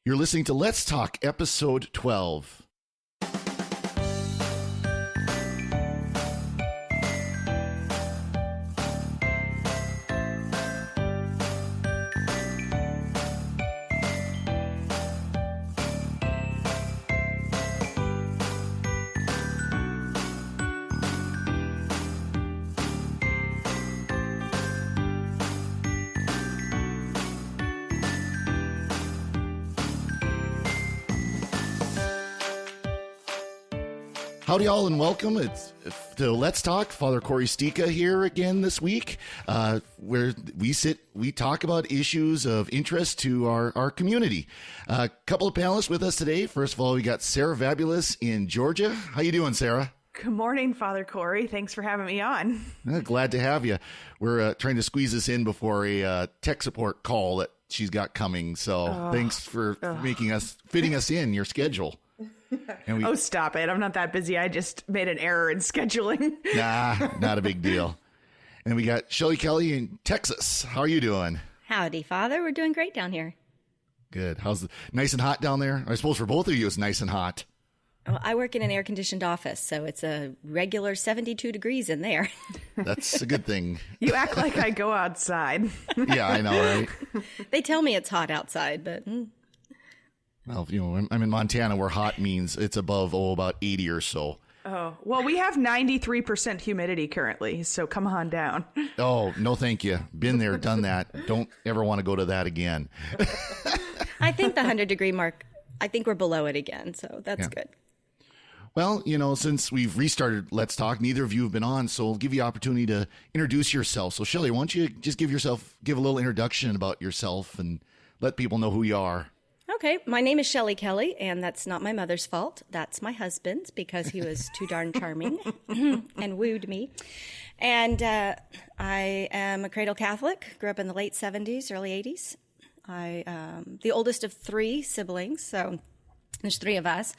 You're listening to Let's Talk, episode 12. Howdy all and welcome. It's to Let's Talk. Father Corey Stika here again this week, where we talk about issues of interest to our community. A couple of panelists with us today. First of all, we got Sarah Vabulous in Georgia. How you doing, Sarah? Good morning, Father Corey. Thanks for having me on. Glad to have you. We're trying to squeeze this in before a tech support call that she's got coming. So thanks for fitting us in your schedule. Oh, stop it. I'm not that busy. I just made an error in scheduling. Nah, not a big deal. And we got Shelly Kelly in Texas. How are you doing? Howdy, Father. We're doing great down here. Good. How's nice and hot down there? I suppose for both of you it's nice and hot. Well, I work in an air-conditioned office, so it's a regular 72 degrees in there. That's a good thing. You act like I go outside. Yeah, I know, right? They tell me it's hot outside, but... Well, you know, I'm in Montana where hot means it's above, about 80 or so. Oh, well, we have 93% humidity currently, so come on down. Oh, no thank you. Been there, done that. Don't ever want to go to that again. I think the 100-degree mark, I think we're below it again, so that's good. Well, you know, since we've restarted Let's Talk, neither of you have been on, so I'll give you the opportunity to introduce yourself. So, Shelly, why don't you just give a little introduction about yourself and let people know who you are. Okay, my name is Shelly Kelly, and that's not my mother's fault. That's my husband's because he was too darn charming and wooed me. And I am a cradle Catholic, grew up in the late 70s, early 80s. I am the oldest of 3 siblings, so there's 3 of us.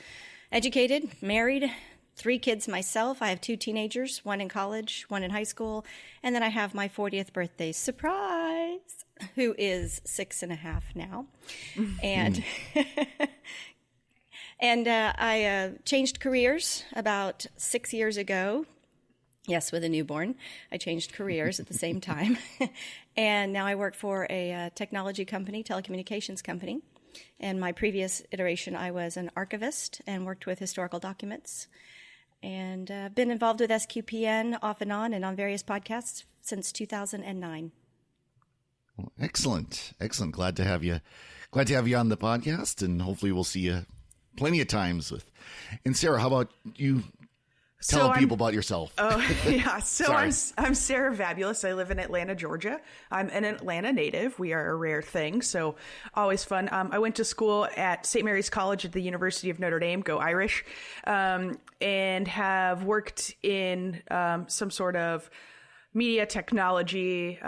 Educated, married, 3 kids myself. I have 2 teenagers, 1 in college, 1 in high school, and then I have my 40th birthday surprise, who is 6.5 now. And I changed careers about 6 years ago. Yes, with a newborn. I changed careers at the same time. And now I work for a technology company, telecommunications company. And my previous iteration, I was an archivist and worked with historical documents. And been involved with SQPN off and on various podcasts since 2009. Well, excellent. Glad to have you on the podcast, and hopefully we'll see you plenty of times And Sarah, how about you tell people about yourself? Oh, yeah. So I'm Sarah Vabulous. I live in Atlanta, Georgia. I'm an Atlanta native. We are a rare thing, so always fun. I went to school at St. Mary's College at the University of Notre Dame, go Irish, and have worked in some sort of media technology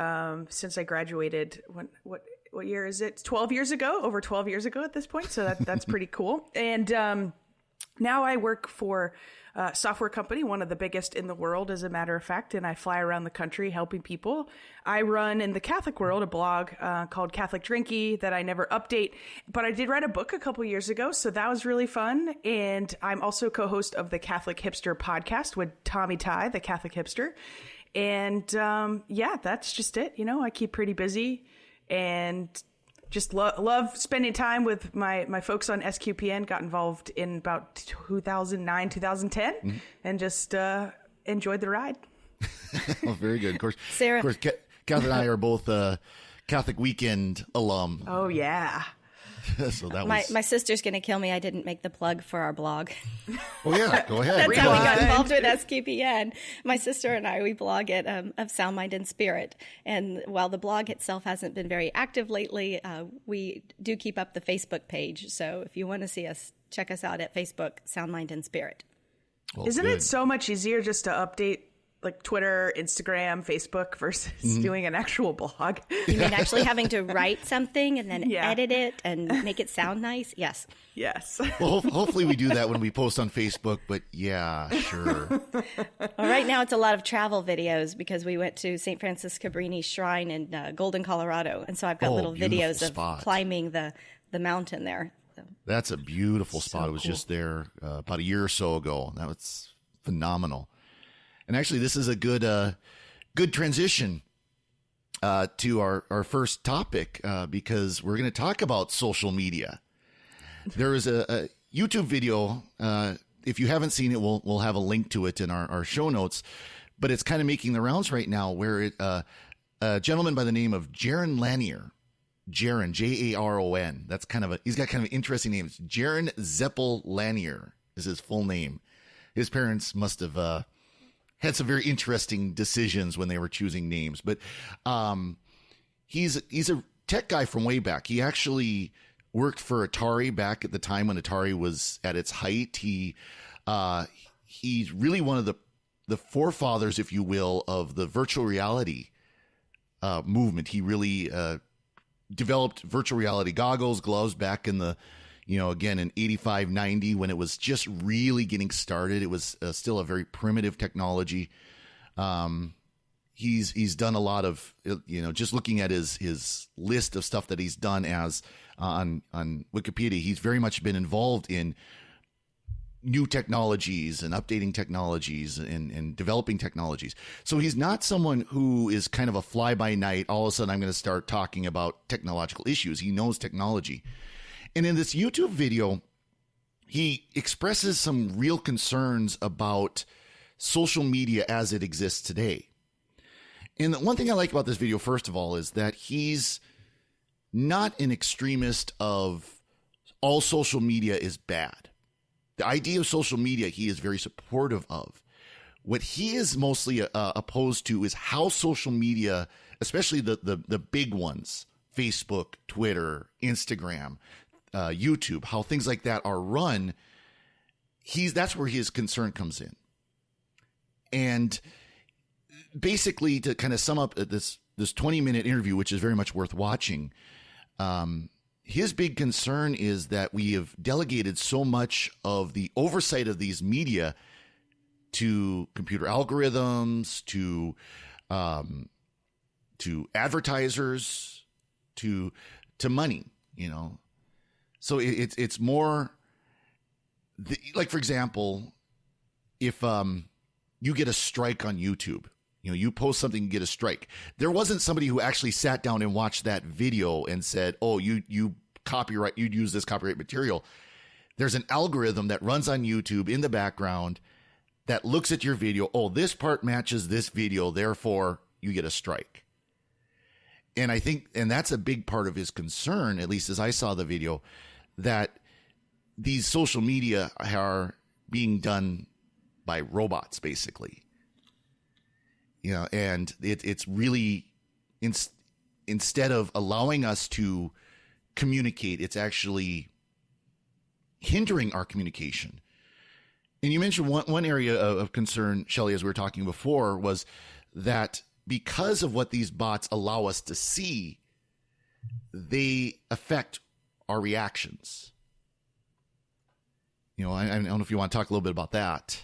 since I graduated. What year is it? 12 years ago, over 12 years ago at this point. So that's pretty cool. And now I work for a software company, one of the biggest in the world, as a matter of fact, and I fly around the country helping people. I run in the Catholic world a blog called Catholic Drinky that I never update, but I did write a book a couple years ago, so that was really fun. And I'm also co-host of the Catholic Hipster podcast with Tommy Ty, the Catholic Hipster. And that's just it. You know, I keep pretty busy and just love spending time with my folks on SQPN. Got involved in about 2009, 2010, and just enjoyed the ride. Well, very good. Of course, Sarah. Kath and I are both Catholic Weekend alum. Oh, yeah. So that my sister's going to kill me. I didn't make the plug for our blog. Oh, yeah. Go ahead. That's how we got involved with SQPN. My sister and I, we blog at of Sound Mind and Spirit. And while the blog itself hasn't been very active lately, we do keep up the Facebook page. So if you want to see us, check us out at Facebook, Sound Mind and Spirit. Well, Isn't it so much easier just to update like Twitter, Instagram, Facebook versus doing an actual blog? You mean actually having to write something and then edit it and make it sound nice? Yes. Yes. Well, hopefully we do that when we post on Facebook, but yeah, sure. Well, right now it's a lot of travel videos because we went to St. Francis Cabrini Shrine in Golden, Colorado. And so I've got little videos of climbing the mountain there. That's a beautiful spot. It was just there about a year or so ago. That was phenomenal. And actually, this is a good transition to our first topic because we're going to talk about social media. There is a YouTube video. If you haven't seen it, we'll have a link to it in our show notes. But it's kind of making the rounds right now where a gentleman by the name of Jaron Lanier, Jaron, Jaron, he's got kind of an interesting name. It's Jaron Zeppel Lanier is his full name. His parents must have had some very interesting decisions when they were choosing names. But he's a tech guy from way back. He actually worked for Atari back at the time when Atari was at its height. He's really one of the forefathers, if you will, of the virtual reality movement. He really developed virtual reality goggles, gloves back in the, again, in 85, 90, when it was just really getting started. It was still a very primitive technology. He's done a lot of, just looking at his list of stuff that he's done on Wikipedia, he's very much been involved in new technologies and updating technologies and developing technologies. So he's not someone who is kind of a fly by night. All of a sudden, I'm going to start talking about technological issues. He knows technology. And in this YouTube video, he expresses some real concerns about social media as it exists today. And the one thing I like about this video, first of all, is that he's not an extremist of all social media is bad. The idea of social media, he is very supportive of. What he is mostly opposed to is how social media, especially the big ones, Facebook, Twitter, Instagram, YouTube, how things like that are run. That's where his concern comes in. And basically, to kind of sum up this 20-minute interview, which is very much worth watching, his big concern is that we have delegated so much of the oversight of these media to computer algorithms, to advertisers, to money. So it's more like, for example, if you get a strike on YouTube. You post something and get a strike. There wasn't somebody who actually sat down and watched that video and said, "Oh, you use this copyright material." There's an algorithm that runs on YouTube in the background that looks at your video. Oh, this part matches this video, therefore you get a strike. And I think, and that's a big part of his concern, at least as I saw the video, that these social media are being done by robots, basically. And it's really, instead of allowing us to communicate, it's actually hindering our communication. And you mentioned one area of concern, Shelley, as we were talking before, was that because of what these bots allow us to see, they affect our reactions. I don't know if you want to talk a little bit about that.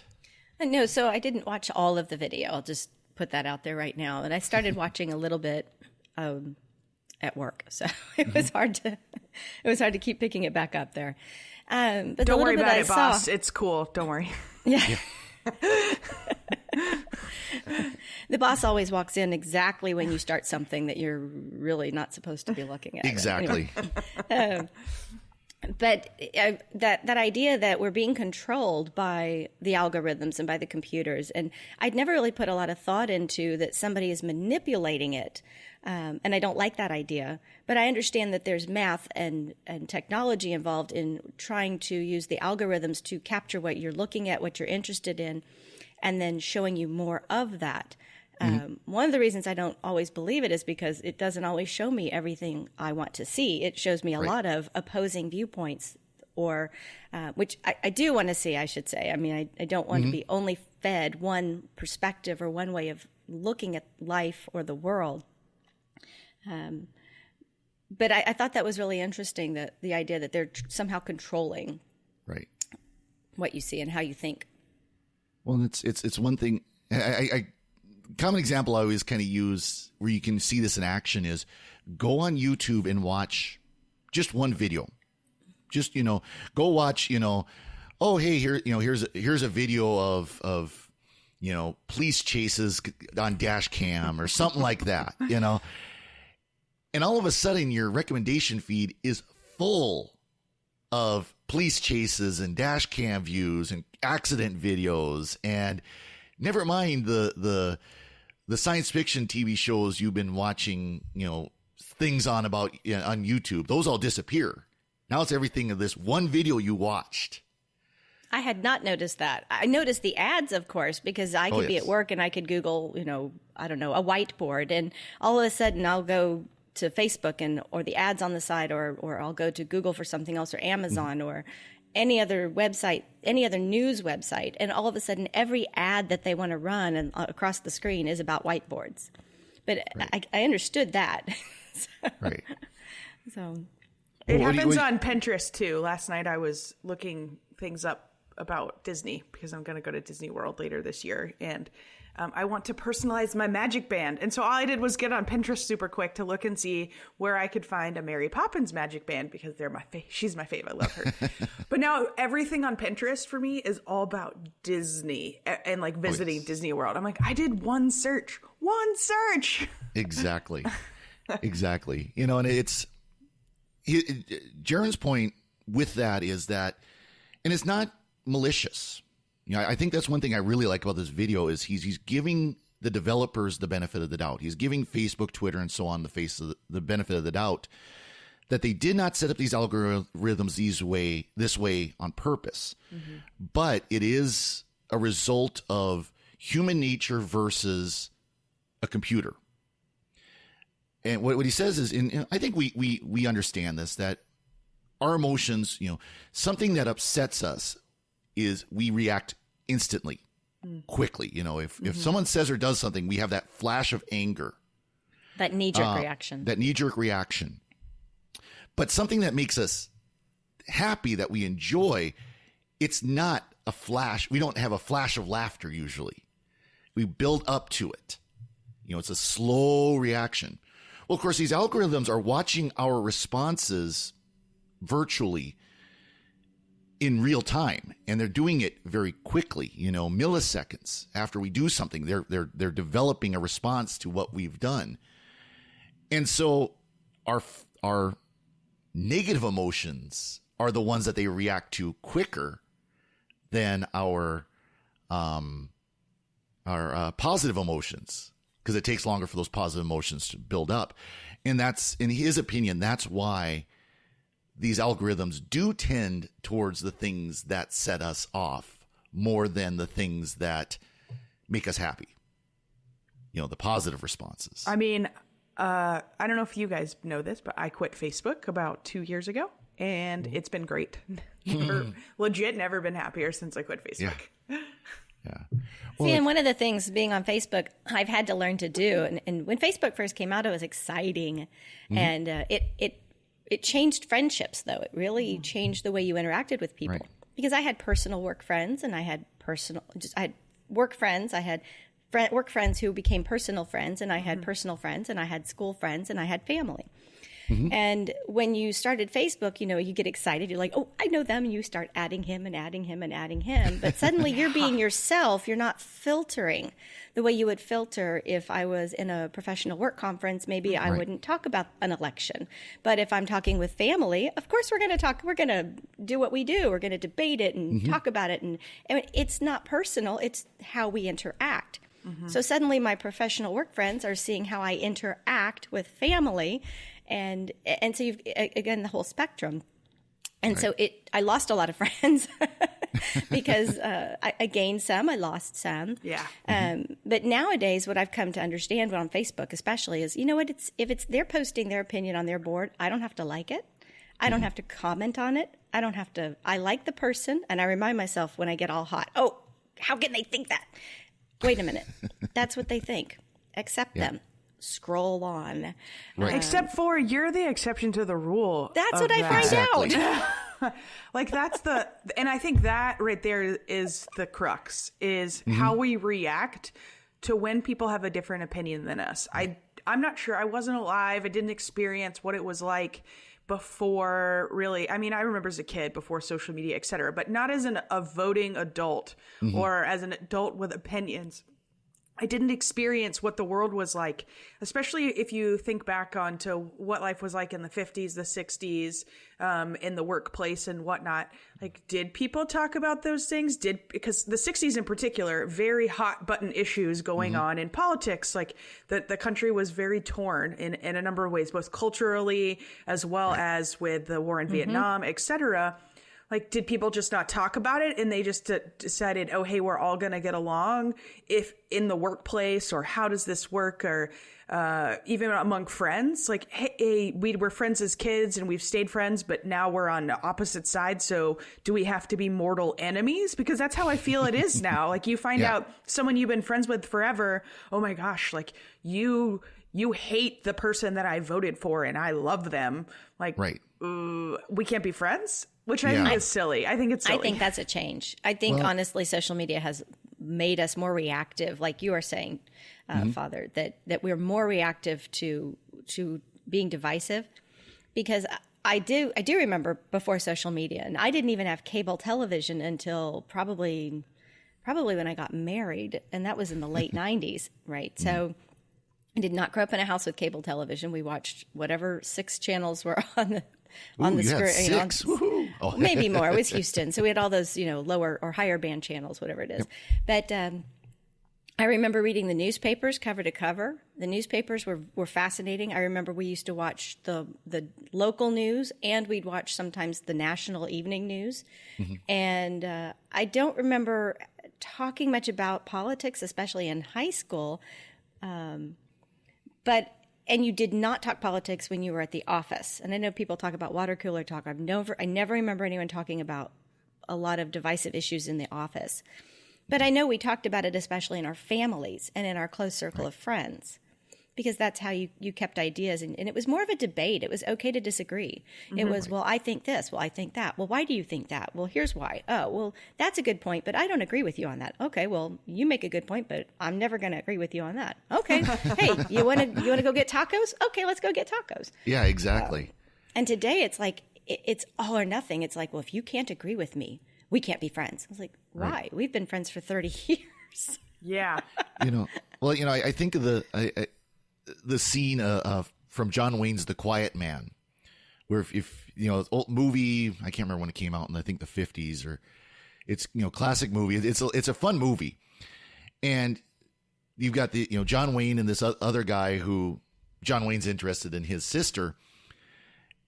No, so I didn't watch all of the video. I'll just put that out there right now. And I started watching a little bit at work, so it was hard to keep picking it back up there. But don't worry about it, boss. It's cool. Don't worry. Yeah. The boss always walks in exactly when you start something that you're really not supposed to be looking at. Exactly. Anyway. But that idea that we're being controlled by the algorithms and by the computers, and I'd never really put a lot of thought into that somebody is manipulating it, and I don't like that idea. But I understand that there's math and technology involved in trying to use the algorithms to capture what you're looking at, what you're interested in, and then showing you more of that. One of the reasons I don't always believe it is because it doesn't always show me everything I want to see. It shows me a lot of opposing viewpoints, or which I do want to see, I should say. I mean, I don't want to be only fed one perspective or one way of looking at life or the world. But I thought that was really interesting, that the idea that they're somehow controlling what you see and how you think. Well, it's one thing. Common example I always kind of use where you can see this in action is go on YouTube and watch just one video, Just, go watch, oh, hey, here's a video of police chases on dash cam or something like that, and all of a sudden your recommendation feed is full of police chases and dash cam views and accident videos, and never mind the science fiction TV shows you've been watching, things on YouTube. Those all disappear. Now it's everything of this one video you watched. I had not noticed that. I noticed the ads, of course, because I could be at work and I could Google, I don't know, a whiteboard, and all of a sudden I'll go to Facebook or the ads on the side, or I'll go to Google for something else, or Amazon, or any other website, any other news website, and all of a sudden every ad that they want to run and across the screen is about whiteboards. But right. I understood that. Right. So it happens on Pinterest too. Last night I was looking things up about Disney because I'm going to go to Disney World later this year, and I want to personalize my Magic Band. And so all I did was get on Pinterest super quick to look and see where I could find a Mary Poppins Magic Band, because they're she's my fave. I love her. But now everything on Pinterest for me is all about Disney and like visiting Disney World. I'm like, I did one search. Exactly. Exactly. And it's Jaron's point with that is that, and it's not malicious. I think that's one thing I really like about this video is he's giving the developers the benefit of the doubt. He's giving Facebook, Twitter, and so on the benefit of the doubt that they did not set up these algorithms this way on purpose. Mm-hmm. But it is a result of human nature versus a computer. And what he says is, I think we understand this, that our emotions, something that upsets us is we react instantly, quickly. If someone says or does something, we have that flash of anger. That knee-jerk reaction. That knee-jerk reaction. But something that makes us happy, that we enjoy, it's not a flash. We don't have a flash of laughter usually. We build up to it. It's a slow reaction. Well, of course, these algorithms are watching our responses virtually in real time, and they're doing it very quickly, milliseconds after we do something. They're developing a response to what we've done. And so our negative emotions are the ones that they react to quicker than our positive emotions, because it takes longer for those positive emotions to build up. And that's, in his opinion, that's why these algorithms do tend towards the things that set us off more than the things that make us happy. The positive responses. I mean, I don't know if you guys know this, but I quit Facebook about 2 years ago, and it's been great. Never been happier since I quit Facebook. Yeah. Well, and one of the things being on Facebook I've had to learn to do, and when Facebook first came out, it was exciting, and it changed friendships, though. It really changed the way you interacted with people. Right. Because I had personal work friends, and I had work friends. I had work friends who became personal friends, and I had personal friends, and I had school friends, and I had family. Mm-hmm. And when you started Facebook, you get excited. You're like, oh, I know them. And you start adding him and adding him and adding him. But suddenly you're being yourself. You're not filtering the way you would filter if I was in a professional work conference. Maybe I wouldn't talk about an election. But if I'm talking with family, of course we're going to talk. We're going to do what we do. We're going to debate it and talk about it. And it's not personal. It's how we interact. Mm-hmm. So suddenly my professional work friends are seeing how I interact with family. And so you've, again, the whole spectrum. And so I lost a lot of friends because I gained some, I lost some. Yeah. But nowadays, what I've come to understand on Facebook especially is, what, if they're posting their opinion on their board, I don't have to like it. I don't have to comment on it. I like the person. And I remind myself when I get all hot, oh, how can they think that? Wait a minute. That's what they think. Accept them. Scroll on. Right. Except for you're the exception to the rule. That's what I find out. Like and I think that right there is the crux, is how we react to when people have a different opinion than us. I'm not sure. I wasn't alive. I didn't experience what it was like, before really, I mean, I remember as a kid before social media, et cetera, but not as a voting adult or as an adult with opinions. I didn't experience what the world was like, especially if you think back on to what life was like in the 50s, the 60s, in the workplace and whatnot. Like, did people talk about those things? Because the 60s in particular, very hot button issues going on in politics. Like the country was very torn in a number of ways, both culturally as well as with the war in Vietnam, et cetera. Like, did people just not talk about it and they just decided, oh, hey, we're all going to get along if in the workplace, or how does this work? Or even among friends, like, hey, we were friends as kids and we've stayed friends, but now we're on opposite sides. So do we have to be mortal enemies? Because that's how I feel it is now. Like, you find out someone you've been friends with forever. Oh my gosh, like you hate the person that I voted for and I love them. Like, we can't be friends. Which I think is silly. I think it's silly. I think that's a change. I think, honestly, social media has made us more reactive, like you are saying, Father, that we're more reactive to being divisive. Because I do remember before social media, and I didn't even have cable television until probably when I got married, and that was in the late 90s, right? So I did not grow up in a house with cable television. We watched whatever 6 channels were on the screen. Maybe more. It was Houston. So we had all those, lower or higher band channels, whatever it is. But I remember reading the newspapers cover to cover. The newspapers were fascinating. I remember we used to watch the local news, and we'd watch sometimes the national evening news. And I don't remember talking much about politics, especially in high school. And you did not talk politics when you were at the office. And I know people talk about water cooler talk. I never remember anyone talking about a lot of divisive issues in the office. But I know we talked about it, especially in our families and in our close circle of friends, because that's how you kept ideas. And it was more of a debate. It was okay to disagree. It was, well, I think this. Well, I think that. Well, why do you think that? Well, here's why. Oh, well, that's a good point, but I don't agree with you on that. Okay, well, you make a good point, but I'm never going to agree with you on that. Okay. Hey, you want to go get tacos? Okay, let's go get tacos. Yeah, exactly. And today it's like, it's all or nothing. It's like, well, if you can't agree with me, we can't be friends. I was like, why? Right. We've been friends for 30 years. Yeah. I think of the scene from John Wayne's The Quiet Man, where if old movie, I can't remember when it came out in, I think, the 50s, or it's classic movie. It's a fun movie, and you've got the John Wayne and this other guy who John Wayne's interested in his sister,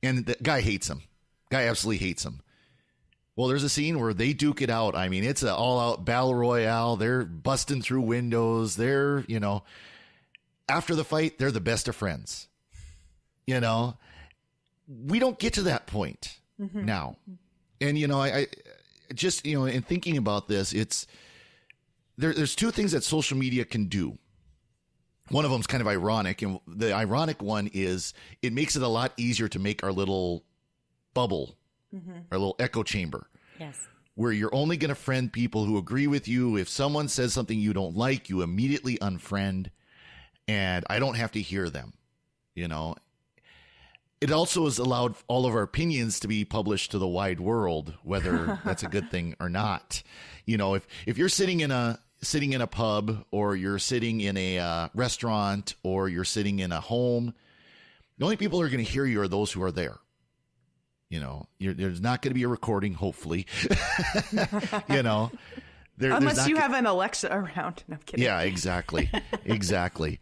and the guy hates him. Guy absolutely hates him. Well, there's a scene where they duke it out. I mean, it's an all-out battle royale. They're busting through windows. They're after the fight, they're the best of friends. We don't get to that point now. And, I just, in thinking about this, there's 2 things that social media can do. One of them is kind of ironic. And the ironic one is it makes it a lot easier to make our little bubble, our little echo chamber. Yes. Where you're only going to friend people who agree with you. If someone says something you don't like, you immediately unfriend. And I don't have to hear them, It also has allowed all of our opinions to be published to the wide world, whether that's a good thing or not. If you're sitting in a pub, or you're sitting in a restaurant, or you're sitting in a home, the only people who are going to hear you are those who are there. There's not going to be a recording, hopefully. Unless you have an Alexa around. No, I'm kidding. Yeah, exactly. Exactly.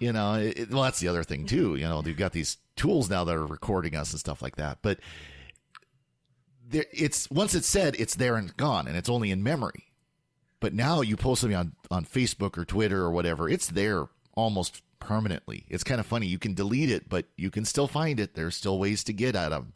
Well, that's the other thing too. They've got these tools now that are recording us and stuff like that. But once it's said, it's there and gone, and it's only in memory. But now you post something on Facebook or Twitter or whatever, it's there almost permanently. It's kind of funny. You can delete it, but you can still find it. There's still ways to get at them.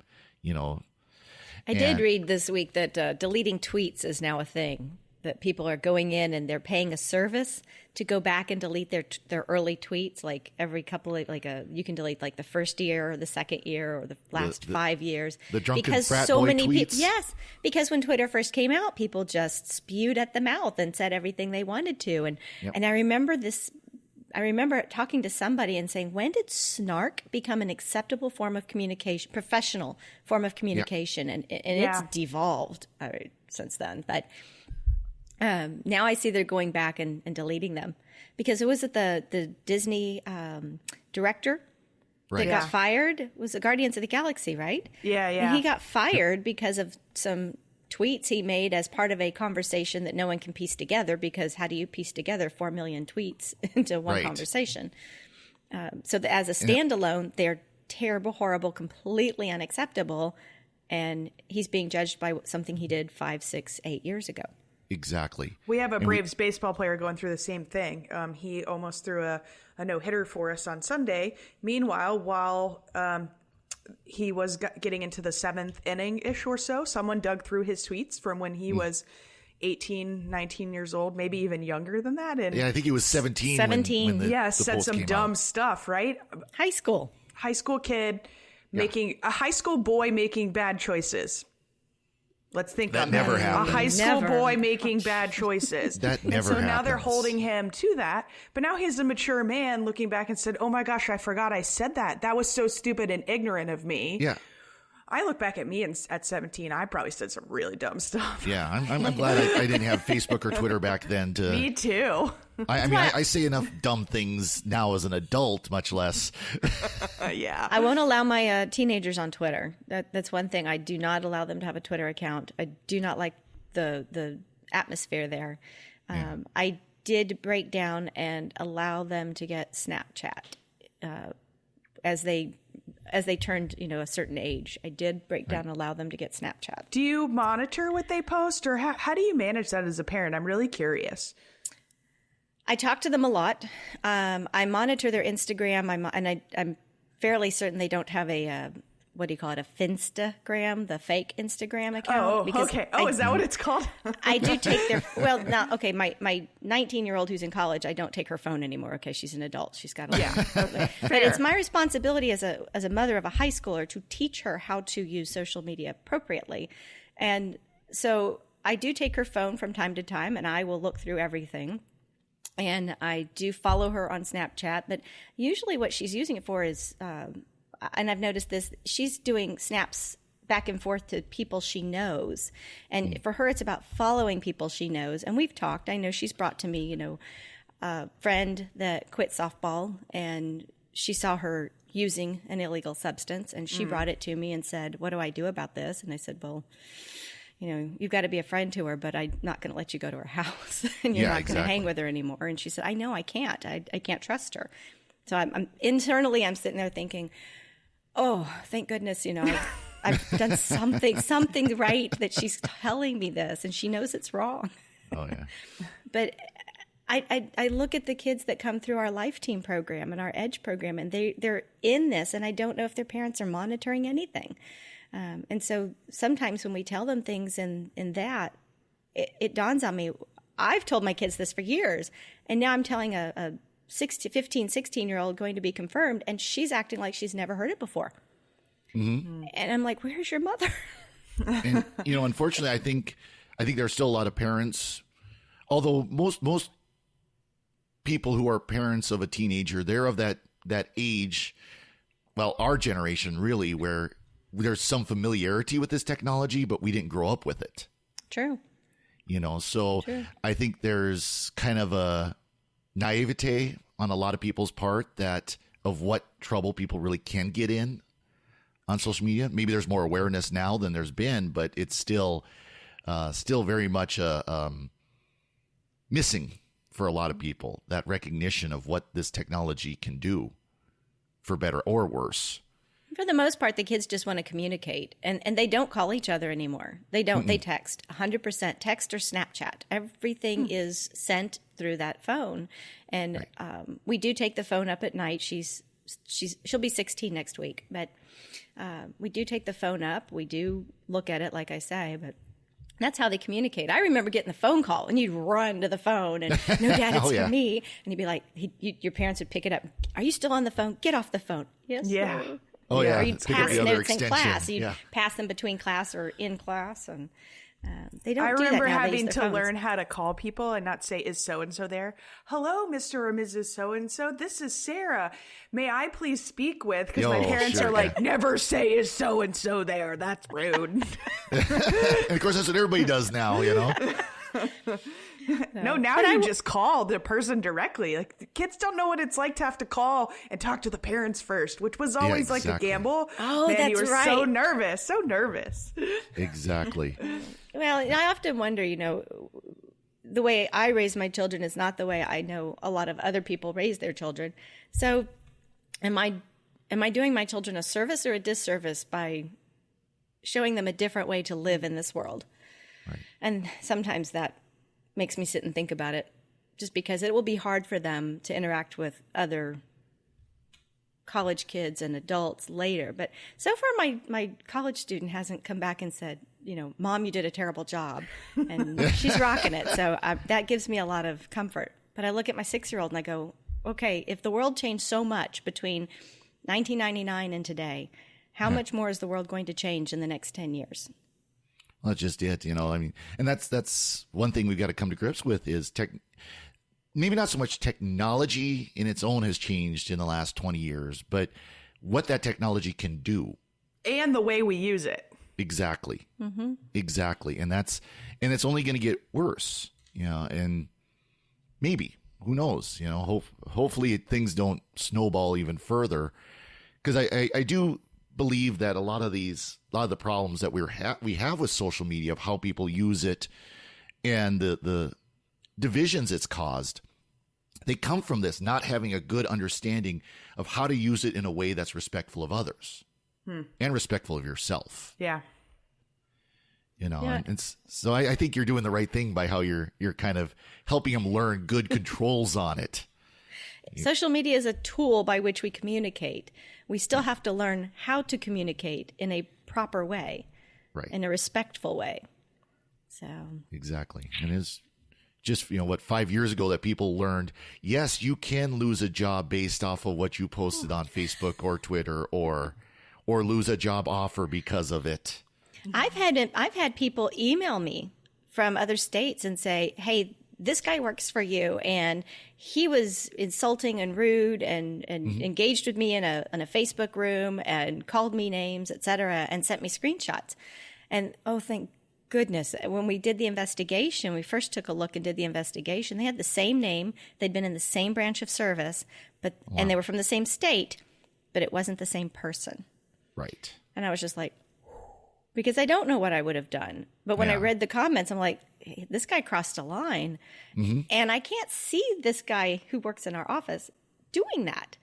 I did read this week that deleting tweets is now a thing. That people are going in and they're paying a service to go back and delete their early tweets, like every couple of you can delete like the first year or the second year or the last 5 years. The drunken because frat so boy many tweets. people, yes, because when Twitter first came out, people just spewed at the mouth and said everything they wanted to, and I remember this I remember talking to somebody and saying, when did snark become an acceptable form of communication, professional form of communication? And it's devolved since then. But now I see they're going back and deleting them, because it was the Disney director that got fired. Was it Guardians of the Galaxy, right? Yeah. And he got fired because of some tweets he made as part of a conversation that no one can piece together, because how do you piece together 4 million tweets into one conversation? So as a standalone, they're terrible, horrible, completely unacceptable. And he's being judged by something he did 5, 6, 8 years ago. Exactly. We have a Braves baseball player going through the same thing. He almost threw a no-hitter for us on Sunday. Meanwhile, while he was getting into the 7th inning-ish or so, someone dug through his tweets from when he was 18, 19 years old, maybe even younger than that. And I think he was 17. 17. The said some dumb stuff, right? High school kid making a high school boy making bad choices. Let's think that on never that. happened. A high school boy making bad choices. That never happened. So now they're happens. holding him to that. But now he's a mature man looking back and said, oh my gosh, I forgot I said that. That was so stupid and ignorant of me. Yeah. I look back at me at 17, I probably said some really dumb stuff. Yeah, I'm glad I didn't have Facebook or Twitter back then. Me too. I say enough dumb things now as an adult, much less. Yeah. I won't allow my teenagers on Twitter. That's one thing. I do not allow them to have a Twitter account. I do not like the atmosphere there. I did break down and allow them to get Snapchat as they turned, a certain age. I did break down and allow them to get Snapchat. Do you monitor what they post, or how do you manage that as a parent? I'm really curious. I talk to them a lot. I monitor their Instagram. I'm fairly certain they don't have a what do you call it? A Finstagram, the fake Instagram account. Oh, okay. Oh, is that what it's called? I do take their, okay, my 19-year-old who's in college, I don't take her phone anymore. Okay, she's an adult. She's got a But it's my responsibility as a mother of a high schooler to teach her how to use social media appropriately. And so I do take her phone from time to time, and I will look through everything. And I do follow her on Snapchat, but usually what she's using it for is, and I've noticed this, she's doing snaps back and forth to people she knows. And for her, it's about following people she knows. And we've talked. I know she's brought to me, a friend that quit softball, and she saw her using an illegal substance, and she brought it to me and said, what do I do about this? And I said, well, you've got to be a friend to her, but I'm not going to let you go to her house, and you're not going to hang with her anymore. And she said, I know I can't. I can't trust her. So I'm internally sitting there thinking, oh, thank goodness, I've done something right that she's telling me this, and she knows it's wrong. Oh yeah. But I look at the kids that come through our Life Team program and our EDGE program, and they're in this, and I don't know if their parents are monitoring anything. And so sometimes when we tell them things in that, it dawns on me, I've told my kids this for years, and now I'm telling a 15, 16-year-old going to be confirmed, and she's acting like she's never heard it before. Mm-hmm. And I'm like, where's your mother? And, unfortunately, I think there's still a lot of parents, although most people who are parents of a teenager, they're of that age, well, our generation really, where there's some familiarity with this technology, but we didn't grow up with it. True. So True. I think there's kind of a naivete on a lot of people's part that of what trouble people really can get in on social media. Maybe there's more awareness now than there's been, but it's still very much missing for a lot of people, that recognition of what this technology can do, for better or worse. For the most part, the kids just want to communicate, and they don't call each other anymore. They don't. Mm-mm. They text 100% text or Snapchat. Everything is sent through that phone, and we do take the phone up at night. She'll be 16 next week, but we do take the phone up. We do look at it, like I say, but that's how they communicate. I remember getting the phone call, and you'd run to the phone, and no, Dad, it's for me. And you'd be like, your parents would pick it up. Are you still on the phone? Get off the phone. Yes. Yeah. Sir. Oh, yeah. Or you'd pass notes in class. You'd pass them between class or in class. And They don't. I do remember that now. They having use to their phones. learn how to call people and not say, is so-and-so there? Hello, Mr. or Mrs. So-and-so. This is Sarah. May I please speak with? Because my parents sure, are like, never say is so-and-so there. That's rude. And of course, that's what everybody does now, you know? No, now you just call the person directly. Like, the kids don't know what it's like to have to call and talk to the parents first, which was always like a gamble. Oh, Man, that's you were right. so nervous. Exactly. Well, I often wonder, the way I raise my children is not the way I know a lot of other people raise their children. So am I doing my children a service or a disservice by showing them a different way to live in this world? Right. And sometimes that makes me sit and think about it, just because it will be hard for them to interact with other college kids and adults later. But so far, my college student hasn't come back and said, Mom, you did a terrible job. And she's rocking it. So that gives me a lot of comfort. But I look at my 6-year-old and I go, okay, if the world changed so much between 1999 and today, how much more is the world going to change in the next 10 years? Well, that's just it, and that's one thing we've got to come to grips with is maybe not so much technology in its own has changed in the last 20 years, but what that technology can do. And the way we use it. Exactly. Mm-hmm. Exactly. And it's only going to get worse, and maybe, who knows, hopefully things don't snowball even further, because I do believe that a lot of the problems that we have with social media, of how people use it and the divisions it's caused, they come from this not having a good understanding of how to use it in a way that's respectful of others and respectful of yourself. Yeah. Yeah. And so I think you're doing the right thing by how you're kind of helping them learn good controls on it. Social media is a tool by which we communicate. We still have to learn how to communicate in a proper way, right? In a respectful way. So exactly, and it's just 5 years ago that people learned. Yes, you can lose a job based off of what you posted on Facebook or Twitter, or lose a job offer because of it. I've had people email me from other states and say, "Hey, this guy works for you, and he was insulting and rude and engaged with me in a Facebook room and called me names, etc., and sent me screenshots." And thank goodness, when we did the investigation, we first took a look and did the investigation. They had the same name, they'd been in the same branch of service, and they were from the same state, but it wasn't the same person. Right. And I was just like, because I don't know what I would have done. But when I read the comments, I'm like, hey, this guy crossed a line. Mm-hmm. And I can't see this guy who works in our office doing that.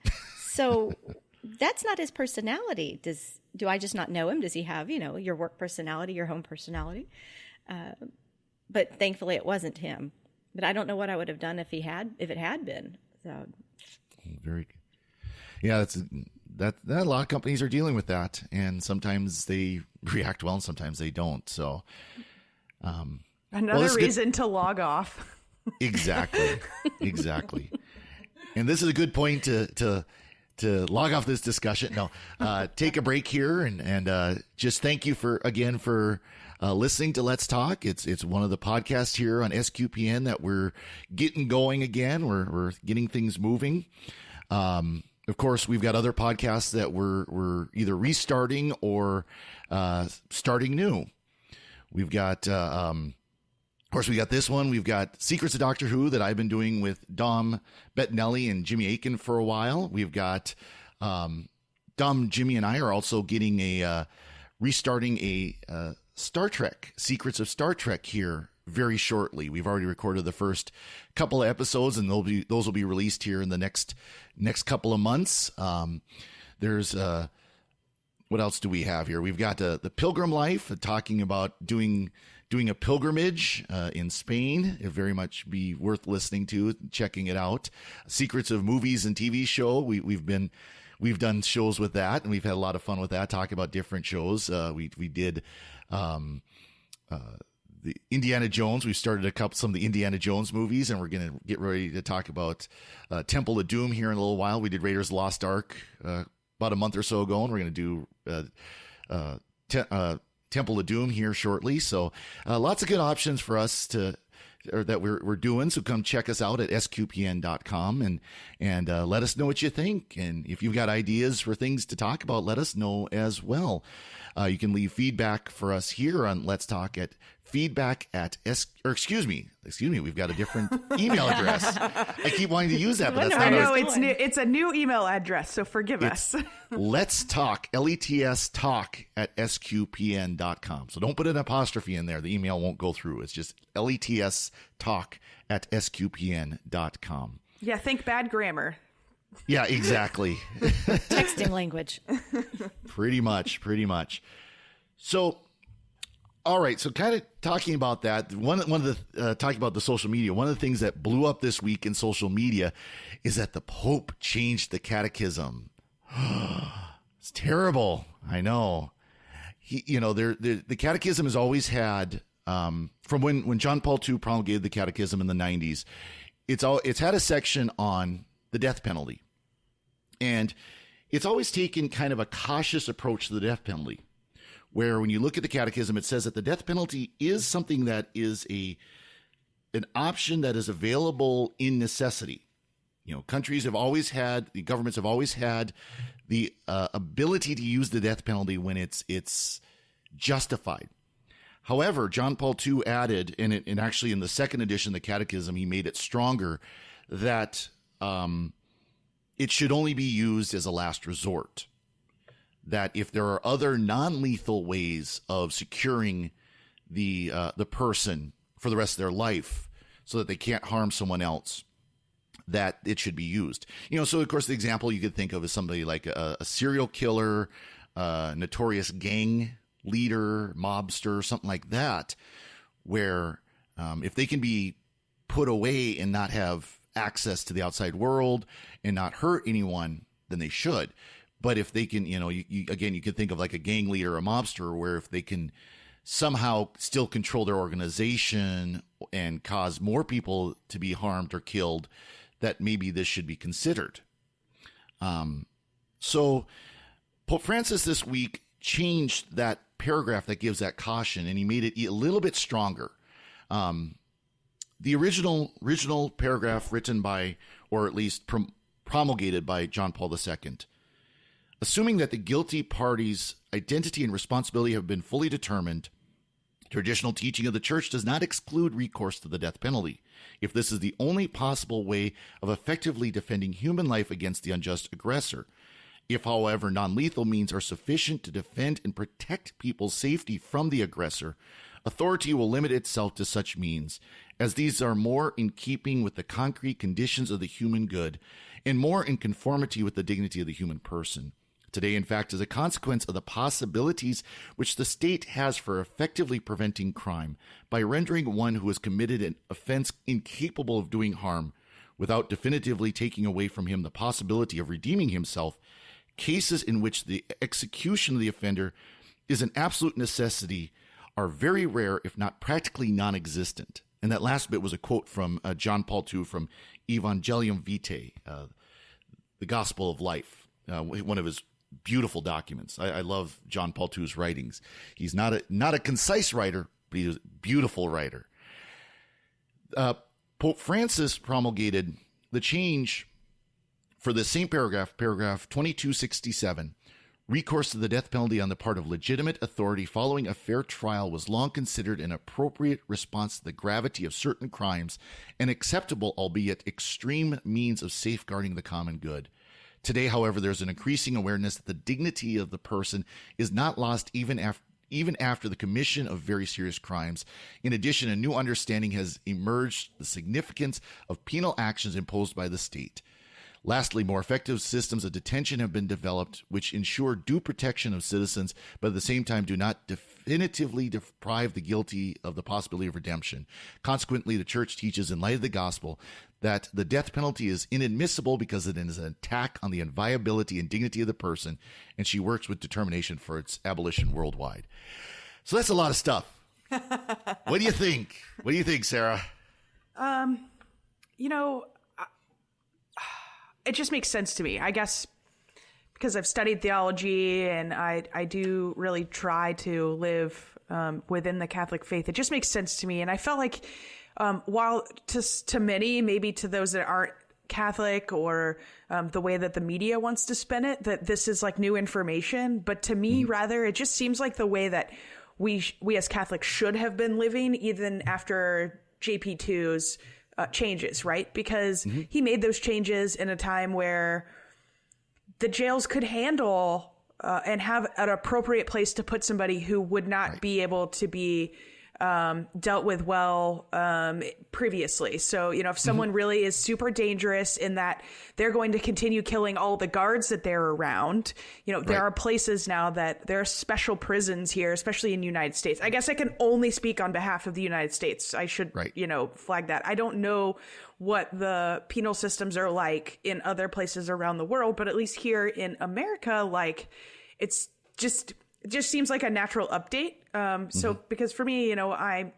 So that's not his personality. Do I just not know him? Does he have, your work personality, your home personality? But thankfully it wasn't him. But I don't know what I would have done if it had been. So very good. Yeah, that a lot of companies are dealing with that, and sometimes they react well and sometimes they don't. So another reason to log off. Exactly. And this is a good point to log off this discussion. No, take a break here and just thank you for listening to Let's Talk. It's one of the podcasts here on SQPN that we're getting going again. We're getting things moving. Of course, we've got other podcasts that we're either restarting or starting new. We've got, of course, we got this one. We've got Secrets of Doctor Who that I've been doing with Dom Bettinelli and Jimmy Aiken for a while. We've got Dom, Jimmy, and I are also getting restarting a Star Trek, Secrets of Star Trek here very shortly. We've already recorded the first couple of episodes, and those will be released here in the next couple of months. There's what else do we have here? We've got the Pilgrim Life, talking about doing a pilgrimage in Spain. It'd very much be worth listening to, checking it out. Secrets of Movies and TV Show. We've done shows with that, and we've had a lot of fun with that, talking about different shows. We did the Indiana Jones. We've started some of the Indiana Jones movies, and we're going to get ready to talk about Temple of Doom here in a little while. We did Raiders of the Lost Ark about a month or so ago, and we're going to do Temple of Doom here shortly. So lots of good options for us that we're doing. So come check us out at sqpn.com and let us know what you think. And if you've got ideas for things to talk about, let us know as well. You can leave feedback for us here on Let's Talk at feedback at excuse me, we've got a different email address. I keep wanting to use that, but that's not. I know it's new. It's a new email address, so forgive us. Let's Talk, LETS Talk at sqpn.com. So don't put an apostrophe in there. The email won't go through. It's just LETS Talk at sqpn.com. Yeah, think bad grammar. Yeah, exactly. Texting language. Pretty much. So, all right. So, kind of talking about that, talking about the social media. One of the things that blew up this week in social media is that the Pope changed the catechism. It's terrible. I know. The catechism has always had, from when John Paul II promulgated the catechism in the 90s, it's had a section on the death penalty. And it's always taken kind of a cautious approach to the death penalty, where when you look at the catechism, it says that the death penalty is something that is an option that is available in necessity. Countries have always had, the governments have always had the ability to use the death penalty when it's justified. However, John Paul II added, and actually in the second edition of the catechism, he made it stronger, that it should only be used as a last resort. That if there are other non-lethal ways of securing the person for the rest of their life so that they can't harm someone else, that it should be used. So of course the example you could think of is somebody like a serial killer, notorious gang leader, mobster, something like that, where if they can be put away and not have access to the outside world and not hurt anyone, then they should. But if they can, you could think of like a gang leader or a mobster, where if they can somehow still control their organization and cause more people to be harmed or killed, that maybe this should be considered. So Pope Francis this week changed that paragraph that gives that caution, and he made it a little bit stronger. The original paragraph written by, or at least promulgated by John Paul II, assuming that the guilty party's identity and responsibility have been fully determined, traditional teaching of the Church does not exclude recourse to the death penalty, if this is the only possible way of effectively defending human life against the unjust aggressor. If, however, non-lethal means are sufficient to defend and protect people's safety from the aggressor, authority will limit itself to such means, as these are more in keeping with the concrete conditions of the human good and more in conformity with the dignity of the human person. Today, in fact, as a consequence of the possibilities which the state has for effectively preventing crime by rendering one who has committed an offense incapable of doing harm without definitively taking away from him the possibility of redeeming himself, cases in which the execution of the offender is an absolute necessity are very rare, if not practically non-existent. And that last bit was a quote from John Paul II from Evangelium Vitae, the Gospel of Life, one of his beautiful documents. I love John Paul II's writings. He's not a concise writer, but he's a beautiful writer. Pope Francis promulgated the change for the same paragraph 2267. Recourse to the death penalty on the part of legitimate authority following a fair trial was long considered an appropriate response to the gravity of certain crimes, an acceptable, albeit extreme, means of safeguarding the common good. Today, however, there's an increasing awareness that the dignity of the person is not lost even after the commission of very serious crimes. In addition, a new understanding has emerged the significance of penal actions imposed by the state. Lastly, more effective systems of detention have been developed which ensure due protection of citizens, but at the same time do not definitively deprive the guilty of the possibility of redemption. Consequently, the Church teaches in light of the gospel that the death penalty is inadmissible because it is an attack on the inviolability and dignity of the person, and she works with determination for its abolition worldwide. So that's a lot of stuff. What do you think? What do you think, Sarah? It just makes sense to me. I guess because I've studied theology and I do really try to live within the Catholic faith. It just makes sense to me. And I felt like while to many, maybe to those that aren't Catholic or the way that the media wants to spin it, that this is like new information. But to me, rather, it just seems like the way that we as Catholics should have been living even after JP2's changes, right? Because he made those changes in a time where the jails could handle and have an appropriate place to put somebody who would not be able to be dealt with well previously. So, if someone really is super dangerous in that they're going to continue killing all the guards that they're around, there are places now that there are special prisons here, especially in the United States. I guess I can only speak on behalf of the United States. I should, flag that. I don't know what the penal systems are like in other places around the world, but at least here in America, like it just seems like a natural update. So because for me, I've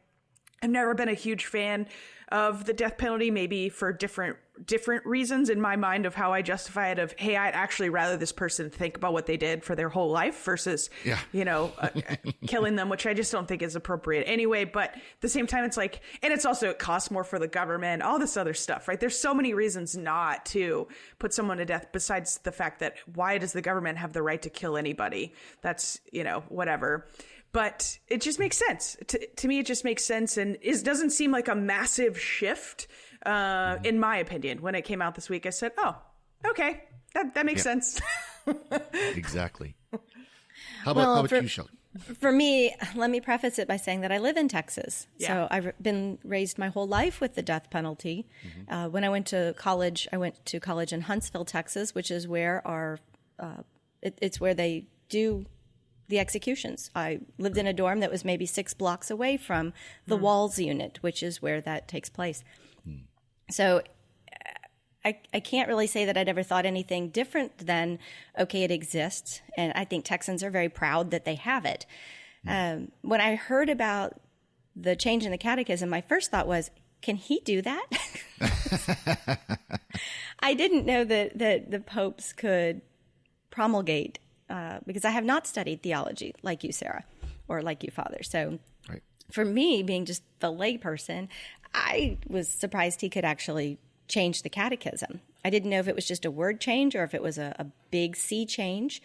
never been a huge fan of the death penalty, maybe for different reasons in my mind of how I justify it of, hey, I'd actually rather this person think about what they did for their whole life versus, killing them, which I just don't think is appropriate anyway. But at the same time, it's like, and it's also, it costs more for the government, all this other stuff, right? There's so many reasons not to put someone to death besides the fact that why does the government have the right to kill anybody? That's, whatever. But it just makes sense. To me, it just makes sense. And it doesn't seem like a massive shift, in my opinion. When it came out this week, I said, oh, okay, that makes sense. Exactly. How about you, Shelley? For me, let me preface it by saying that I live in Texas. Yeah. So I've been raised my whole life with the death penalty. When I went to college in Huntsville, Texas, which is where it's where they do the executions. I lived in a dorm that was maybe 6 blocks away from the Walls unit, which is where that takes place. So I can't really say that I'd ever thought anything different than, okay, it exists. And I think Texans are very proud that they have it. When I heard about the change in the catechism, my first thought was, can he do that? I didn't know that the popes could promulgate because I have not studied theology like you, Sarah, or like you, Father. So for me, being just the lay person, I was surprised he could actually change the catechism. I didn't know if it was just a word change or if it was a big sea change.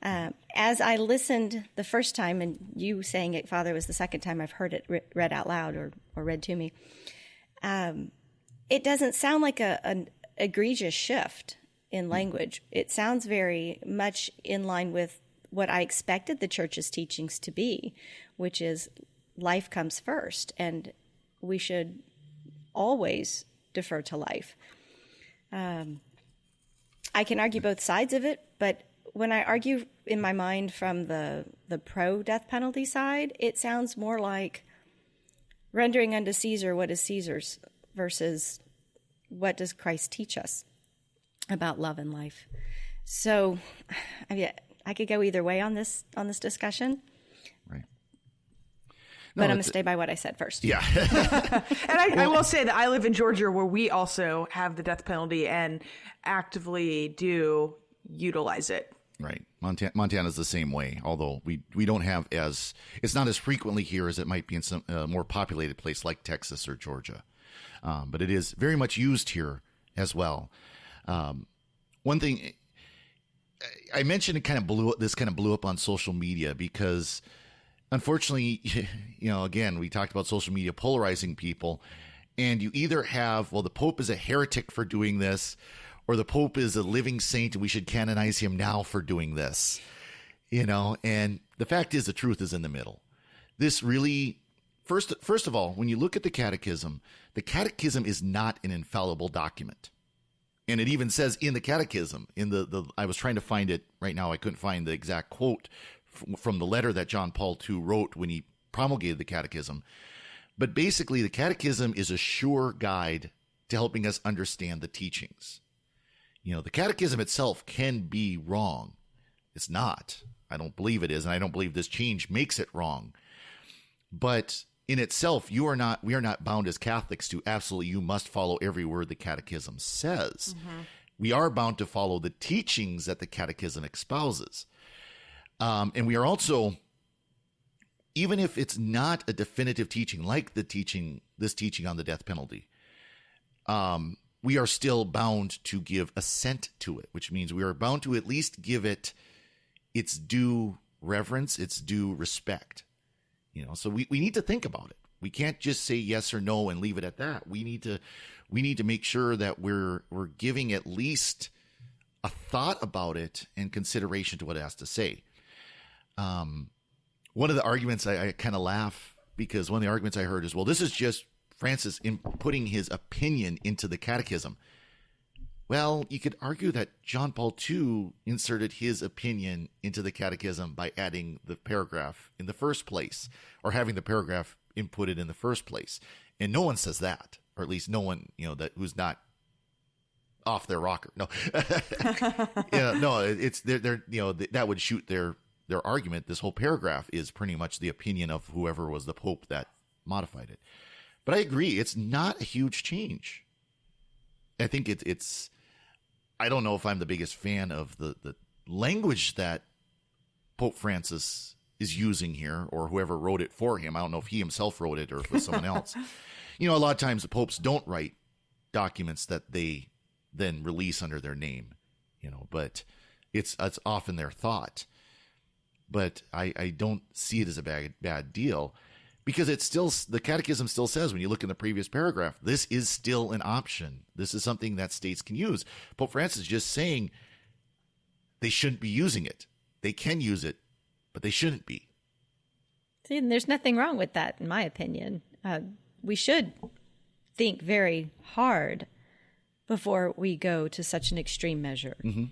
As I listened the first time, and you saying it, Father, was the second time I've heard it read out loud or read to me, it doesn't sound like an egregious shift in language. It sounds very much in line with what I expected the church's teachings to be, which is life comes first, and we should always defer to life. I can argue both sides of it, but when I argue in my mind from the pro-death penalty side, it sounds more like rendering unto Caesar what is Caesar's versus what does Christ teach us about love and life. So I could go either way on this discussion. Right. No, but I'm going to stay by what I said first. Yeah. And I will say that I live in Georgia where we also have the death penalty and actively do utilize it. Right. Montana's the same way, although we don't have it's not as frequently here as it might be in some more populated place like Texas or Georgia. But it is very much used here as well. One thing I mentioned, it kind of blew up on social media because unfortunately, again, we talked about social media polarizing people, and you either have, well, the Pope is a heretic for doing this, or the Pope is a living saint and we should canonize him now for doing this, and the fact is the truth is in the middle. This really, first of all, when you look at the catechism is not an infallible document. And it even says in the catechism, I was trying to find it right now. I couldn't find the exact quote from the letter that John Paul II wrote when he promulgated the catechism. But basically, the catechism is a sure guide to helping us understand the teachings. The catechism itself can be wrong. It's not. I don't believe it is, and I don't believe this change makes it wrong. But in itself, we are not bound as Catholics to absolutely, you must follow every word the catechism says. Mm-hmm. we are bound to follow the teachings that the Catechism espouses. And we are also, even if it's not a definitive teaching, like this teaching on the death penalty, we are still bound to give assent to it, which means we are bound to at least give it its due reverence, its due respect. So we need to think about it. We can't just say yes or no and leave it at that. We need to make sure that we're giving at least a thought about it and consideration to what it has to say. One of the arguments, I kind of laugh because one of the arguments I heard is, well, this is just Francis putting his opinion into the Catechism. Well, you could argue that John Paul II inserted his opinion into the Catechism by adding the paragraph in the first place, or having the paragraph inputted in the first place. And no one says that, or at least no one, that who's not off their rocker. No, it's they're that would shoot their argument. This whole paragraph is pretty much the opinion of whoever was the Pope that modified it. But I agree, it's not a huge change. I think it's. I don't know if I'm the biggest fan of the language that Pope Francis is using here, or whoever wrote it for him. I don't know if he himself wrote it or if it was someone else. A lot of times the popes don't write documents that they then release under their name, but it's often their thought. But I don't see it as a bad deal, because it's still, the Catechism still says, when you look in the previous paragraph, this is still an option. This is something that states can use. Pope Francis is just saying they shouldn't be using it. They can use it, but they shouldn't be. See, and there's nothing wrong with that, in my opinion. We should think very hard before we go to such an extreme measure. Mm-hmm.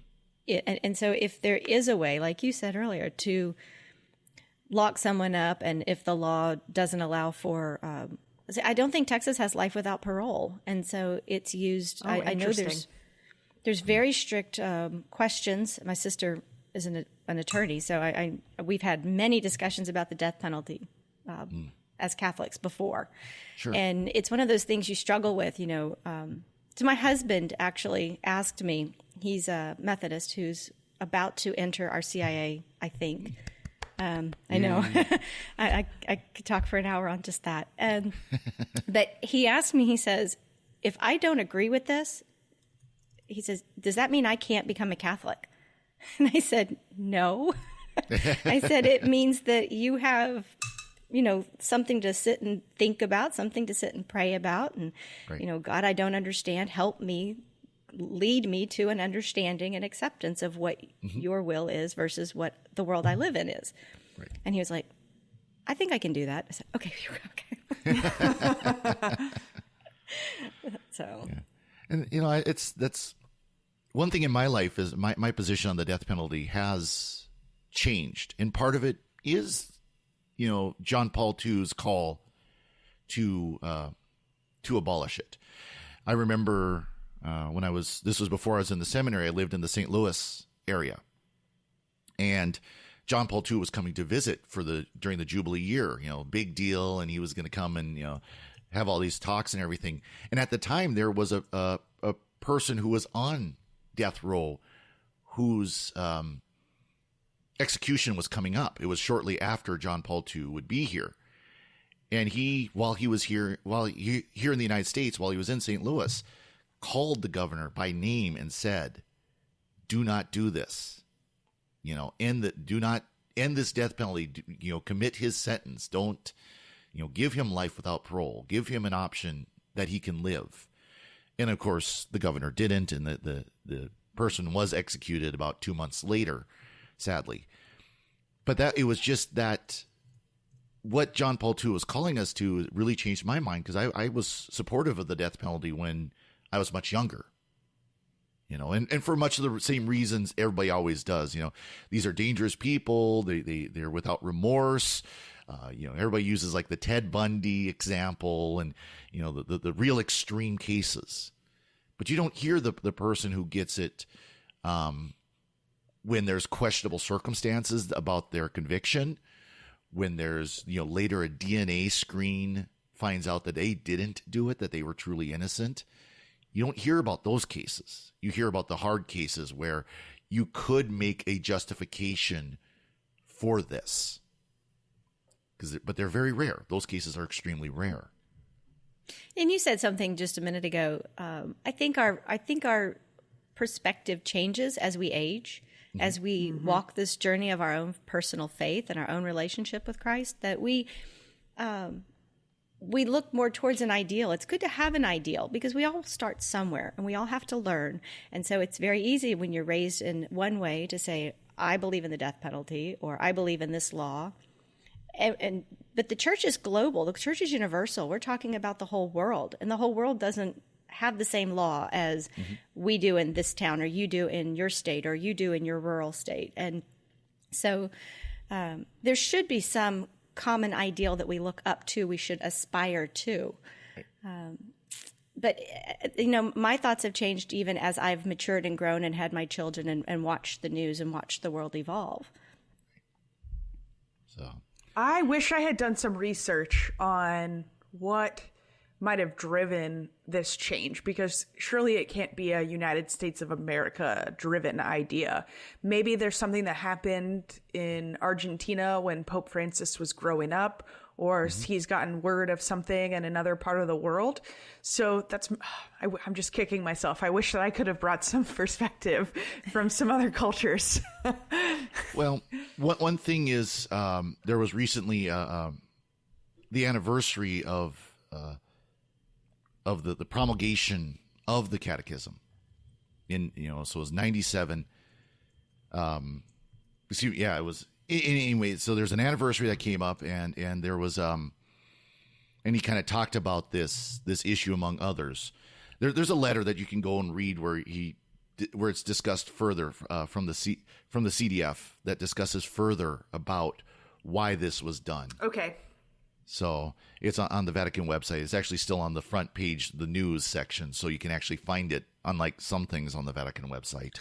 And so if there is a way, like you said earlier, to lock someone up, and if the law doesn't allow for, I don't think Texas has life without parole, and so it's used. I know there's very strict questions. My sister is an attorney, so we've had many discussions about the death penalty as Catholics before, sure. And it's one of those things you struggle with. So my husband actually asked me. He's a Methodist who's about to enter our CIA, I think. I know I could talk for an hour on just that. But he asked me, he says, if I don't agree with this, he says, does that mean I can't become a Catholic? And I said, no. I said, it means that you have, something to sit and think about, something to sit and pray about. And, right. God, I don't understand. Help me, lead me to an understanding and acceptance of what your will is versus what the world I live in is. Right. And he was like, I think I can do that. I said, okay. So, yeah. And that's one thing in my life is my position on the death penalty has changed, and part of it is, John Paul II's call to abolish it. I remember this was before I was in the seminary. I lived in the St. Louis area, and John Paul II was coming to visit during the Jubilee year, big deal. And he was going to come and, have all these talks and everything. And at the time there was a person who was on death row whose, execution was coming up. It was shortly after John Paul II would be here. And while he was here in the United States, while he was in St. Louis, called the governor by name and said, do not do this, do not end this death penalty, commit his sentence. Don't, give him life without parole, give him an option that he can live. And of course the governor didn't. And the person was executed about 2 months later, sadly. But it was just that what John Paul II was calling us to really changed my mind, because I was supportive of the death penalty when I was much younger, and for much of the same reasons everybody always does. These are dangerous people. They're without remorse. Everybody uses like the Ted Bundy example and, the real extreme cases, but you don't hear the person who gets it, when there's questionable circumstances about their conviction, when there's, later a DNA screen finds out that they didn't do it, that they were truly innocent. You don't hear about those cases. You hear about the hard cases where you could make a justification for this. But they're very rare. Those cases are extremely rare. And you said something just a minute ago. I think our perspective changes as we age, as we walk this journey of our own personal faith and our own relationship with Christ. That we look more towards an ideal. It's good to have an ideal because we all start somewhere and we all have to learn. And so it's very easy when you're raised in one way to say, I believe in the death penalty, or I believe in this law. But the church is global. The church is universal. We're talking about the whole world, and the whole world doesn't have the same law as we do in this town, or you do in your state, or you do in your rural state. And so there should be some common ideal that we look up to, we should aspire to. But, my thoughts have changed even as I've matured and grown and had my children and watched the news and watched the world evolve. So I wish I had done some research on what might have driven this change, because surely it can't be a United States of America driven idea. Maybe there's something that happened in Argentina when Pope Francis was growing up, or he's gotten word of something in another part of the world. So I'm just kicking myself. I wish that I could have brought some perspective from some other cultures. Well, one thing is there was recently the anniversary of the promulgation of the Catechism. So it was 97. It was anyway. So there's an anniversary that came up, and there was and he kind of talked about this issue among others. There's a letter that you can go and read where it's discussed further from the CDF that discusses further about why this was done. Okay. So it's on the Vatican website. It's actually still on the front page, the news section, so you can actually find it, unlike some things on the Vatican website.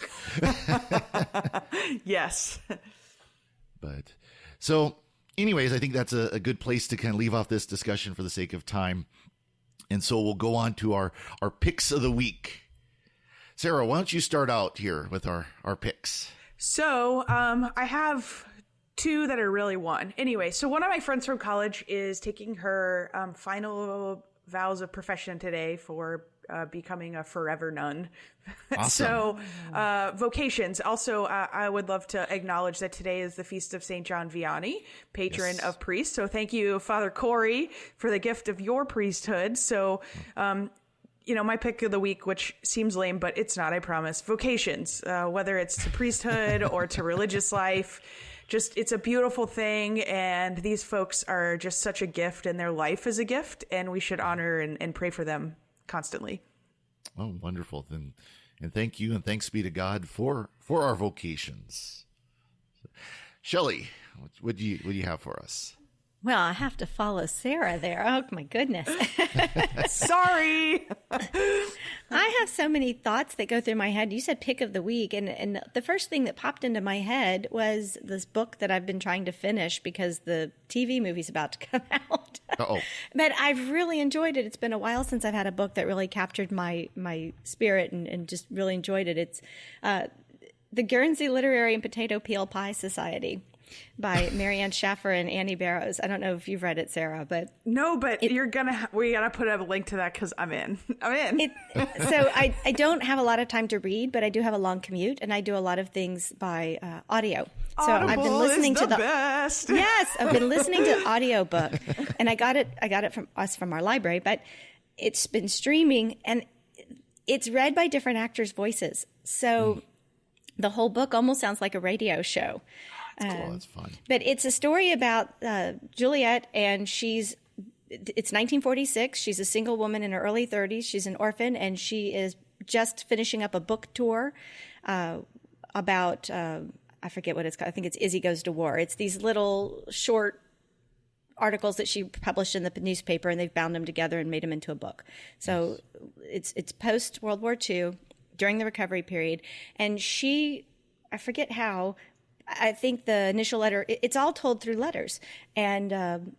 Yes. But so anyways, I think that's a good place to kind of leave off this discussion for the sake of time. And so we'll go on to our picks of the week. Sarah, why don't you start out here with our picks? So I have two that are really one. Anyway, so one of my friends from college is taking her final vows of profession today for becoming a forever nun. Awesome. So vocations. Also, I would love to acknowledge that today is the feast of St. John Vianney, patron of priests. So thank you, Father Corey, for the gift of your priesthood. So my pick of the week, which seems lame, but it's not, I promise. Vocations, whether it's to priesthood or to religious life, it's a beautiful thing. And these folks are just such a gift, and their life is a gift, and we should honor and pray for them constantly. Oh, wonderful. And thank you, and thanks be to God for our vocations. Shelley, what do you have for us? Well, I have to follow Sarah there. Oh, my goodness. Sorry. I have so many thoughts that go through my head. You said pick of the week, and the first thing that popped into my head was this book that I've been trying to finish because the TV movie's about to come out. Uh-oh. But I've really enjoyed it. It's been a while since I've had a book that really captured my spirit and just really enjoyed it. It's The Guernsey Literary and Potato Peel Pie Society by Marianne Schaffer and Annie Barrows. I don't know if you've read it, Sarah, but no, but we gotta put a link to that because I'm in. So I don't have a lot of time to read, but I do have a long commute, and I do a lot of things by audio. So Audible I've been listening is to the best. Yes, I've been listening to audiobook, and I got it from our library, but it's been streaming, and it's read by different actors' voices. So the whole book almost sounds like a radio show. Cool, that's fun. But it's a story about Juliet, and it's 1946. She's a single woman in her early 30s. She's an orphan, and she is just finishing up a book tour about, I forget what it's called. I think it's Izzy Goes to War. It's these little short articles that she published in the newspaper, and they've bound them together and made them into a book. So it's post World War II, during the recovery period, and I forget how. I think the initial letter, it's all told through letters. And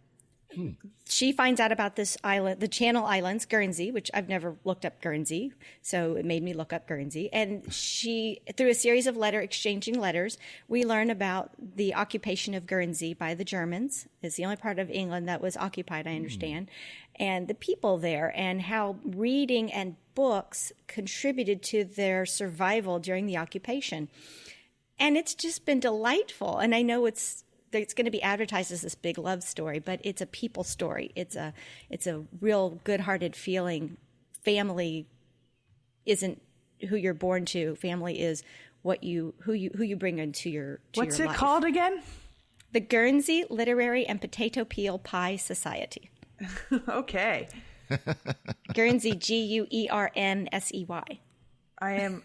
she finds out about this island, the Channel Islands, Guernsey, which I've never looked up Guernsey. So it made me look up Guernsey. And she, through a series of exchanging letters, we learn about the occupation of Guernsey by the Germans. It's the only part of England that was occupied, I understand. And the people there, and how reading and books contributed to their survival during the occupation. And it's just been delightful. And I know it's going to be advertised as this big love story, but it's a people story. It's a real good-hearted feeling. Family isn't who you're born to. Family is who you bring into your What's your it life. called again? The Guernsey Literary and Potato Peel Pie Society. Okay. Guernsey, Guernsey. I am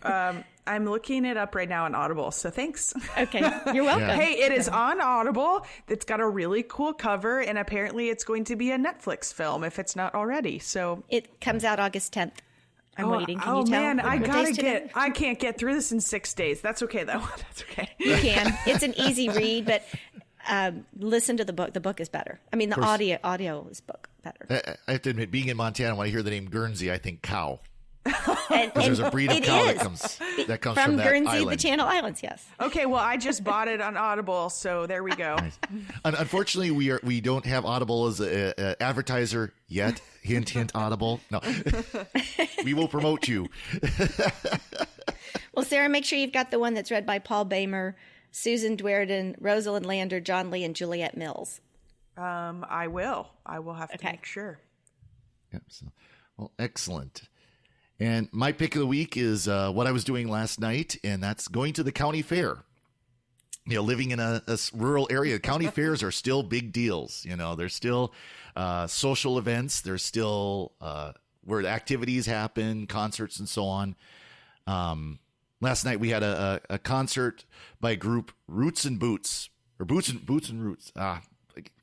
I'm looking it up right now on Audible, so thanks. Okay, you're welcome. Hey, it is on Audible. It's got a really cool cover, and apparently it's going to be a Netflix film if it's not already. So It comes out August 10th. I'm waiting. Can you tell? Man, What day's I can't get through this in 6 days. That's okay though. That's okay. You can. It's an easy read, but listen to the book. The book is better. I mean, the audio is book better. I have to admit, being in Montana, when I hear the name Guernsey, I think cow. And There's a breed of it cow is. that comes from from that Guernsey, island. the Channel Islands. Yes. Okay, well, I just bought it on Audible, so there we go. Unfortunately, we don't have Audible as a advertiser yet. Hint, hint, Audible. No, we will promote you. Well, Sarah, make sure you've got the one that's read by Paul Bamer, Susan Dwerden, Rosalind Lander, John Lee, and Juliette Mills. I will. I will have to make sure. Yep, so, well, excellent. And my pick of the week is what I was doing last night, and that's going to the county fair. You know, living in a rural area, county fairs are still big deals. You know, there's still social events. There's still where the activities happen, concerts, and so on. Last night we had a concert by a group, Roots and Boots, or Boots and Roots.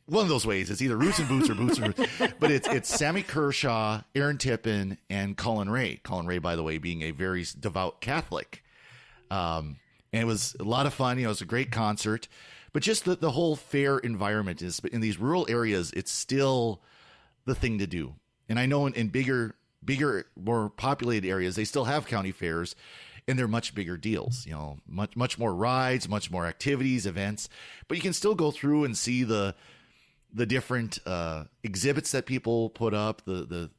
One of those ways. It's either Roots and Boots or Boots and Roots. But it's Sammy Kershaw, Aaron Tippin, and Colin Ray. Colin Ray, by the way, being a very devout Catholic. And it was a lot of fun. You know, it was a great concert. But just the whole fair environment is, in these rural areas, it's still the thing to do. And I know in bigger, more populated areas, they still have county fairs. And they're much bigger deals, you know, much more rides, much more activities, events. But you can still go through and see the different exhibits that people put up, the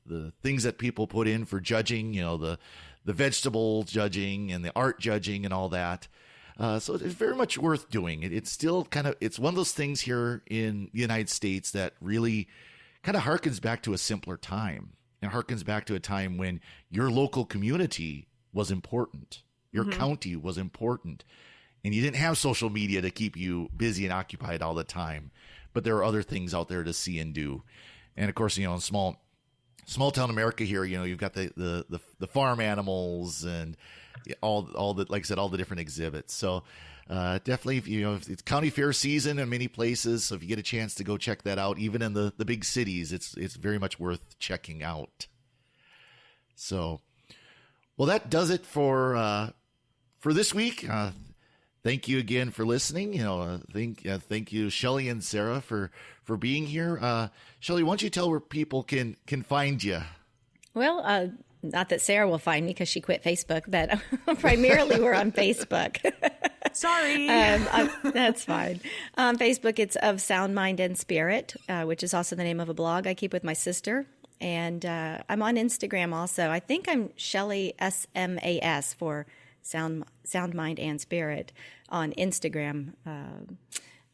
things that people put in for judging, you know, the vegetable judging and the art judging and all that. So it's very much worth doing. It's still it's one of those things here in the United States that really kind of harkens back to a simpler time, and harkens back to a time when your local community was important. Your county was important. And you didn't have social media to keep you busy and occupied all the time. But there are other things out there to see and do. And of course, you know, in small town America here, you know, you've got the farm animals and all the, like I said, all the different exhibits. So definitely, if it's county fair season in many places. So if you get a chance to go check that out, even in the big cities, it's very much worth checking out. So, well, that does it for this week. Thank you again for listening. You know, thank you, Shelley and Sarah, for being here. Shelley, why don't you tell where people can find you? Well, not that Sarah will find me because she quit Facebook, but primarily we're on Facebook. Sorry. That's fine. On Facebook, it's Of Sound, Mind, and Spirit, which is also the name of a blog I keep with my sister. And I'm on Instagram also. I think I'm Shelley SMAS for Sound, Mind, and Spirit on Instagram.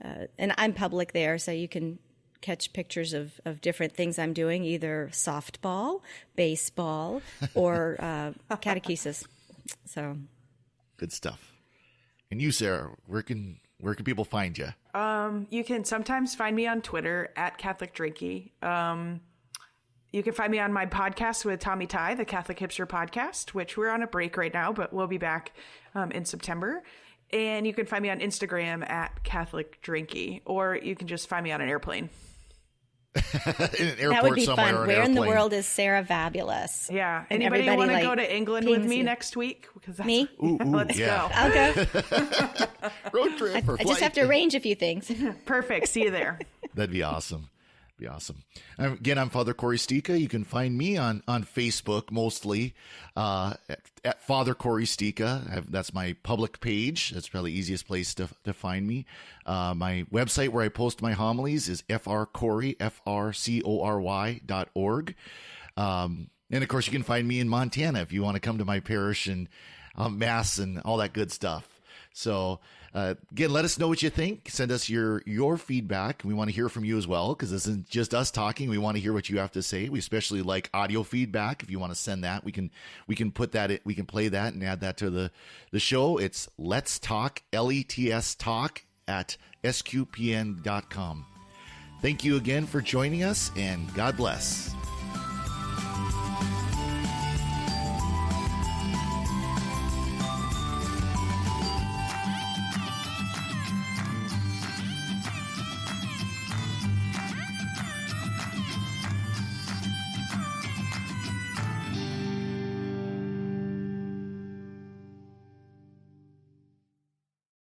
And I'm public there, so you can catch pictures of different things I'm doing, either softball, baseball, or catechesis. So good stuff. And you, Sarah, where can people find you? You can sometimes find me on Twitter at Catholic Drinky. You can find me on my podcast with Tommy Ty, the Catholic Hipster Podcast, which we're on a break right now, but we'll be back in September. And you can find me on Instagram at Catholic Drinky, or you can just find me on an airplane. In an airport that would be somewhere. Fun. Where in the world is Sarah Fabulous? Yeah. Anybody want to go to England with me next week? Because that's, me? Let's go. I'll go. Road trip. I just have to arrange a few things. Perfect. See you there. That'd be awesome. Be awesome. Again, I'm Father Corey Stika. You can find me on Facebook mostly at Father Corey Stika. That's my public page. That's probably the easiest place to find me. My website where I post my homilies is frcory.org. And of course, you can find me in Montana if you want to come to my parish and mass and all that good stuff. So again, let us know what you think. Send us your feedback. We want to hear from you as well, because this isn't just us talking. We want to hear what you have to say. We especially like audio feedback. If you want to send that, we can put that in, we can play that and add that to the show. It's Let's Talk, LETS Talk at sqpn.com. Thank you again for joining us, and God bless.